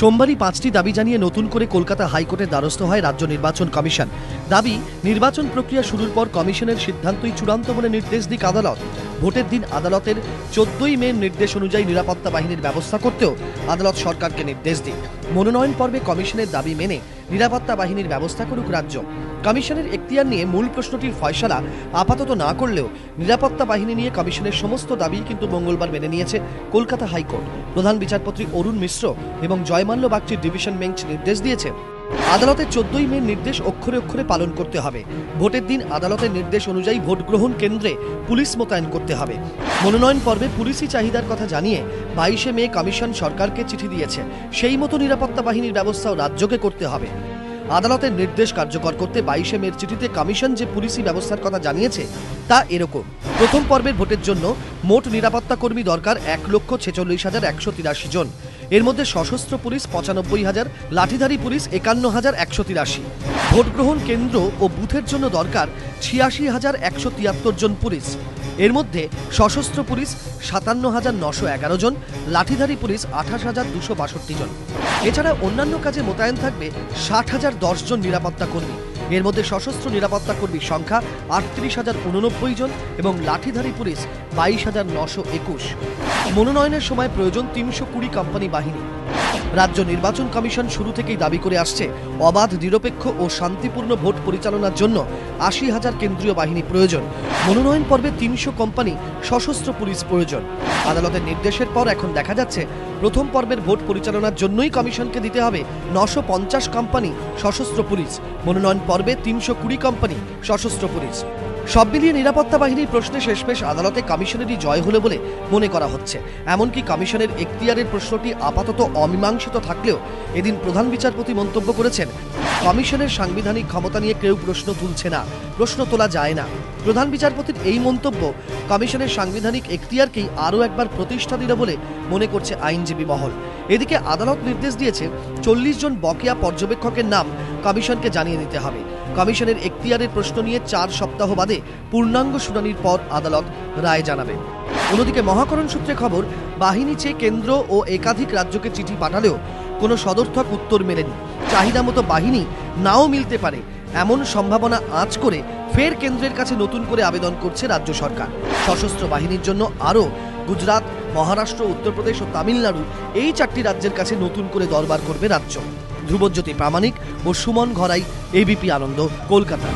সোমবারই 5টি দাবি জানিয়ে নতুন করে কলকাতা হাইকোর্টের দ্বারস্থ হয় রাজ্য নির্বাচন কমিশন। দাবি, নির্বাচন প্রক্রিয়া শুরুর পর কমিশনের সিদ্ধান্তই চূড়ান্ত বলে নির্দেশ দিক আদালত। ভোটের দিন আদালতের 14ই মে নির্দেশ অনুযায়ী নিরাপত্তা বাহিনীর ব্যবস্থা করতেও আদালত সরকারকে নির্দেশ দিক। মনোনয়ন পর্বে কমিশনের দাবি মেনে নিরাপত্তা বাহিনীর ব্যবস্থা করুক রাজ্য। কমিশনের এখতিয়ার নিয়ে মূল প্রশ্নটির ফয়সালা আপাতত না করলেও নিরাপত্তা বাহিনী নিয়ে কমিশনের সমস্ত দাবি কিন্তু মঙ্গলবার মেনে নিয়েছে কলকাতা হাইকোর্ট। প্রধান বিচারপতি অরুণ মিশ্র এবং জয়মাল্য বাগচির ডিভিশন বেঞ্চ নির্দেশ দিয়েছে, আদালতের 14ই মে নির্দেশ অক্ষরে অক্ষরে পালন করতে হবে। ভোটের দিন আদালতের নির্দেশ অনুযায়ী ভোট গ্রহণ কেন্দ্রে পুলিশ মোতায়েন করতে হবে। মনোনয়ন পর্বে পুলিশি চাহিদার কথা জানিয়ে 22শে মে কমিশন সরকারকে চিঠি দিয়েছে, সেই মতো নিরাপত্তা বাহিনীর ব্যবস্থাও রাজ্যকে করতে হবে। আদালতের নির্দেশ কার্যকর করতে 22শে মের চিঠিতে কমিশন যে পুলিশি ব্যবস্থার কথা জানিয়েছে তা এরকম। প্রথম পর্বের ভোটের জন্য মোট নিরাপত্তা কর্মী দরকার 1,46,183 জন। এর মধ্যে সশস্ত্র পুলিশ 95,000, লাঠিধারী পুলিশ 51,183। ভোট গ্রহণ কেন্দ্র ও বুথের জন্য দরকার 86,173 জন পুলিশ। এর মধ্যে সশস্ত্র পুলিশ 57,911 জন, লাঠিধারী পুলিশ 28,262 জন। এছাড়া অন্যান্য কাজে মোতায়েন থাকবে 60,010 জন নিরাপত্তা কর্মী। এর মধ্যে সশস্ত্র নিরাপত্তা কর্মীর সংখ্যা 38,089 জন এবং লাঠিধারী পুলিশ 22,921। মনোনয়নের সময় প্রয়োজন 320 কোম্পানি বাহিনী। রাজ্য নির্বাচন কমিশন শুরু থেকেই দাবি করে আসছে, অবাধ, নিরপেক্ষ ও শান্তিপূর্ণ ভোট পরিচালনার জন্য 80,000 কেন্দ্রীয় বাহিনী প্রয়োজন। মনোনয়ন পর্বে 300 কোম্পানি সশস্ত্র পুলিশ প্রয়োজন। আদালতের নির্দেশের পর এখন দেখা যাচ্ছে প্রথম পর্বের ভোট পরিচালনার জন্যই কমিশনকে দিতে হবে 950 কোম্পানি সশস্ত্র পুলিশ। মনোনয়ন পর্বে 320 কোম্পানি সশস্ত্র পুলিশ। সব মিলিয়ে নিরাপত্তা বাহিনীর প্রশ্নে শেষমেশ আদালতে কমিশনেরই জয় হলো বলে মনে করা হচ্ছে। এমনকি কমিশনের এখতিয়ারের প্রশ্নটি আপাতত অমীমাংসিত থাকলেও এদিন প্রধান বিচারপতি মন্তব্য করেছেন, কমিশনের সাংবিধানিক ক্ষমতা নিয়ে কেউ প্রশ্ন তুলছে না, প্রশ্ন তোলা যায় না। প্রধান বিচারপতির এই মন্তব্য কমিশনের সাংবিধানিক এখতিয়ারকেই আরও একবার প্রতিষ্ঠা দিল বলে মনে করছে আইনজীবী মহল। এদিকে আদালত নির্দেশ দিয়েছে 40 জন বকেয়া পর্যবেক্ষকের নাম কমিশনকে জানিয়ে দিতে হবে। কমিশনের এখতিয়ারের প্রশ্ন নিয়ে 4 সপ্তাহ বাদে পূর্ণাঙ্গ শুনানির পর আদালত রায় জানাবে। অন্যদিকে মহাকরণ সূত্রে খবর, বাহিনী চেয়ে কেন্দ্র ও একাধিক রাজ্যকে চিঠি পাঠালেও কোনো সদর্থক উত্তর মেলেনি। চাহিদা মতো বাহিনী নাও মিলতে পারে এমন সম্ভাবনা আঁচ করে ফের কেন্দ্রের কাছে নতুন করে আবেদন করছে রাজ্য সরকার। সশস্ত্র বাহিনীর জন্য আরও গুজরাট, মহারাষ্ট্র, উত্তরপ্রদেশ ও তামিলনাড়ু, এই 4টি রাজ্যের কাছে নতুন করে দরবার করবে রাজ্য। ধ্রুবজ্যোতি প্রামাণিক ও সুমন ঘরাই, এবিপি আনন্দ, কলকাতা।